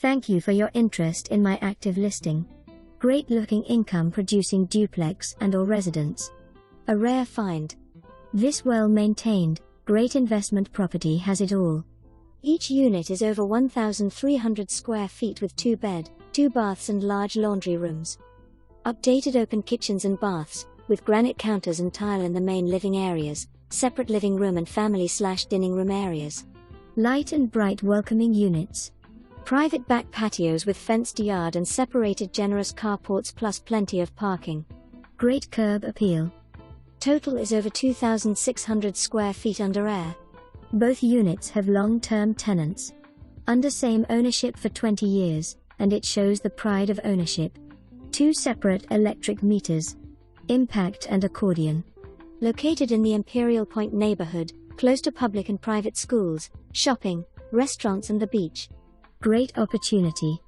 Thank you for your interest in my active listing. Great looking income producing duplex and/or residence. A rare find. This well maintained, great investment property has it all. Each unit is over 1,300 square feet with 2 bed, 2 baths and large laundry rooms. Updated open kitchens and baths, with granite counters and tile in the main living areas, separate living room and family/dining room areas. Light and bright welcoming units. Private back patios with fenced yard and separated generous carports plus plenty of parking. Great curb appeal. Total is over 2,600 square feet under air. Both units have long-term tenants. Under same ownership for 20 years, and it shows the pride of ownership. 2 separate electric meters. Impact and accordion. Located in the Imperial Point neighborhood, close to public and private schools, shopping, restaurants and the beach. Great opportunity.